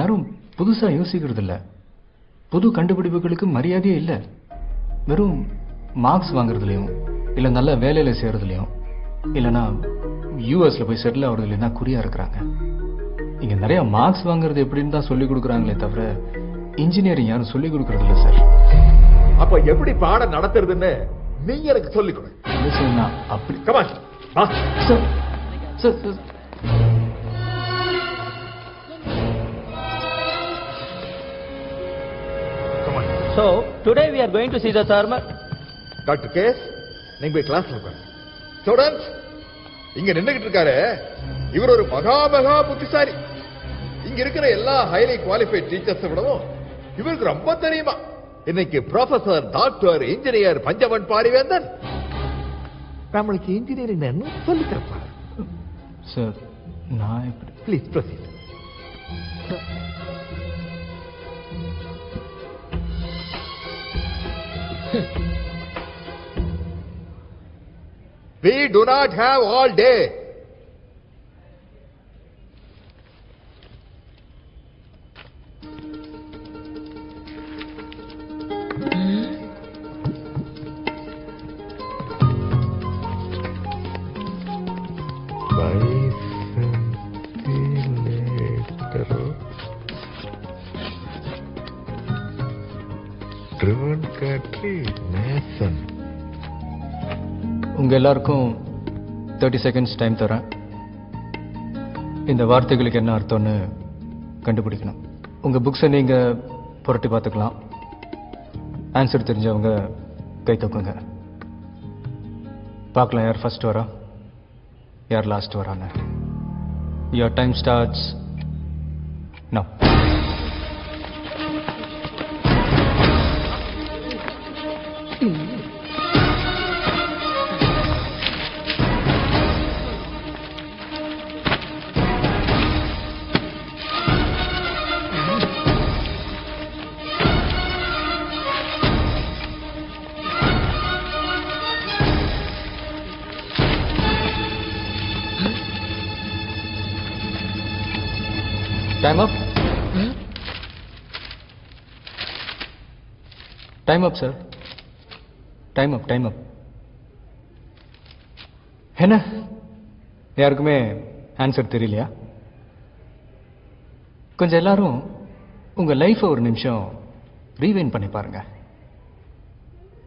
யாரும் புதுசா யோசிக்கிறது இல்ல. புது கண்டுபிடிப்புகளுக்கு மரியாதையே இல்ல. வெறும் மார்க்ஸ் வாங்குறதுலயும் இல்ல நல்ல வேலையில சேர்றதுலயும் இல்லனா யூஎஸ்ல போய் செட்டில் ஆகுறதுலயும் தான் குறியா இருக்கிறாங்க. இங்க நிறைய மார்க்ஸ் வாங்குறது எப்படின்னு தான் சொல்லிக் கொடுக்குறாங்களே தவிர இன்ஜினியரிங் யாரும் சொல்லிக் கொடுக்கறது இல்ல சார். அப்ப எப்படி பாடம் நடத்துறதுன்னு நீங்க எனக்கு சொல்லிக் கொடு. இல்ல சார், நான் அப்படி கமான் வா. Sir sir sir come on. So, today we are going to see the thermal. Doctor case, நீங்க போய் கிளாஸ்ல உட்காருங்க. ஸ்டூடண்ட்ஸ், இங்க நின்னுகிட்டு இருக்காரு இவர் ஒரு மகா புத்திசாலி. இங்க இருக்கிற எல்லா ஹைலி குவாலிஃபைட் டீச்சர்ஸ் விடவும் இவருக்கு ரொம்ப தெரியுமா. இன்னைக்கு professor, doctor, engineer Panchavan Parivendhan நம்மளுக்கு இன்ஜினியரிங் சொல்லி தரப்பாரு. சார், நான் எப்படி please proceed. We do not have all day. உங்க எல்லாருக்கும் 30 செகண்ட்ஸ் டைம் தரேன். இந்த வார்த்தைகளுக்கு என்ன அர்த்தம்னு கண்டுபிடிக்கணும். உங்க புக்ஸை நீங்க புரட்டி பார்த்துக்கலாம். ஆன்சர் தெரிஞ்சவங்க கை தூக்குங்க. பார்க்கலாம் யார் ஃபர்ஸ்ட் வரா, யார் லாஸ்ட் வரான்னு. Your time starts now. Time up. Time up, sir. Time up, time up. என்ன யாருக்குமே ஆன்சர் தெரியலையா? கொஞ்சம் எல்லாரும் உங்க லைஃபை ஒரு நிமிஷம் ரீவைண்ட் பண்ணி பாருங்க.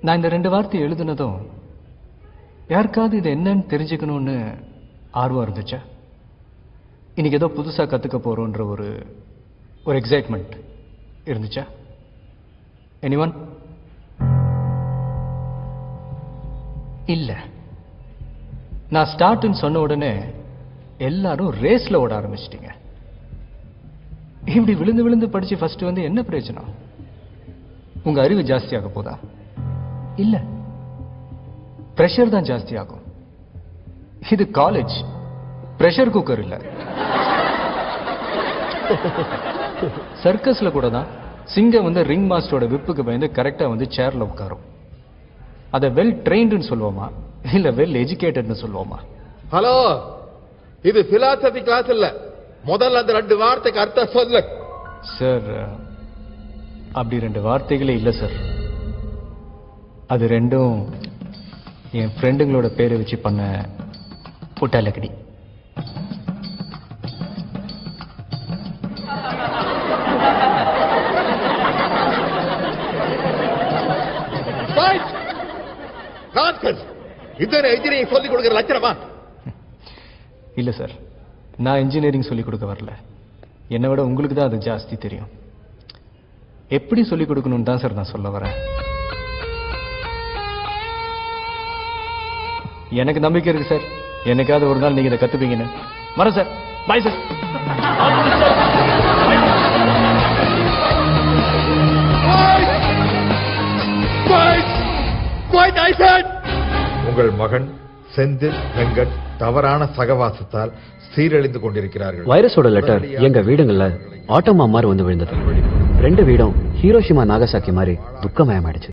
நான் இந்த 2 வார்த்தை எழுதுனதும் யாருக்காவது இது என்னன்னு தெரிஞ்சுக்கணும்னு ஆர்வம் இருந்துச்சா? இன்னைக்கு ஏதோ புதுசா கத்துக்க போறோன்ற ஒரு எக்ஸைட்மெண்ட் இருந்துச்சா? எனிவன்? இல்ல. நான் ஸ்டார்ட்னு சொன்ன உடனே எல்லாரும் ரேஸ்ல ஓட ஆரம்பிச்சிட்டீங்க. இப்படி விழுந்து விழுந்து படிச்சு ஃபர்ஸ்ட் வந்து என்ன பிரயோஜனம்? உங்க அறிவு ஜாஸ்தியாக போதா? இல்ல, பிரஷர் தான் ஜாஸ்தி ஆகும். இது காலேஜ், பிரஷர் குக்கர் இல்ல. சர்க்கஸ்ல கூட தான் சிங்கம் வந்து ரிங் மாஸ்டரோட விப்புக்கு பயந்து கரெக்டா வந்து சேர்ல உட்காரும். அதை வெல் ட்ரெயின்டுன்னு சொல்லுவோமா இல்ல வெல் எஜுகேட்டட்னு சொல்லுவோமா? ஹலோ, இது பிலாசபி கிளாஸ் இல்ல. முதல்ல அந்த 2 வார்த்தைக்கு அர்த்தம் சொல்லு. சார், அப்படி 2 வார்த்தைகளே இல்ல சார். அது ரெண்டும் என் ஃப்ரெண்டுங்களோட பேரை வச்சு பண்ண புட்டாலக்கடி. இதனை இன்ஜினியரிங் சொல்லிக் கொடுக்கிற லட்சணமா? இல்ல சார், நான் இன்ஜினியரிங் சொல்லிக் கொடுக்க வரல. என்னை விட உங்களுக்கு தான் அது ஜாஸ்தி தெரியும். எப்படி சொல்லிக் கொடுக்கணும்னு தான் சார் நான் சொல்ல வரேன். எனக்கு நம்பிக்கை இருக்கு சார், என்னைக்காவது ஒரு நாள் நீங்க இதை கத்துப்பீங்கன்னு. வரேன் சார். Bye sir. உங்கள் மகன் செந்தில் வெங்கட் தவறான சகவாசத்தால் சீரழிந்து கொண்டிருக்கிறார்கள். வைரஸோட லெட்டர் எங்க வீடுங்கள்ல ஆட்டோமா மாதிரி வந்து விழுந்தது. 2 வீடும் ஹீரோஷிமா நாகசாக்கி மாதிரி துக்கமயமாயிடுச்சு.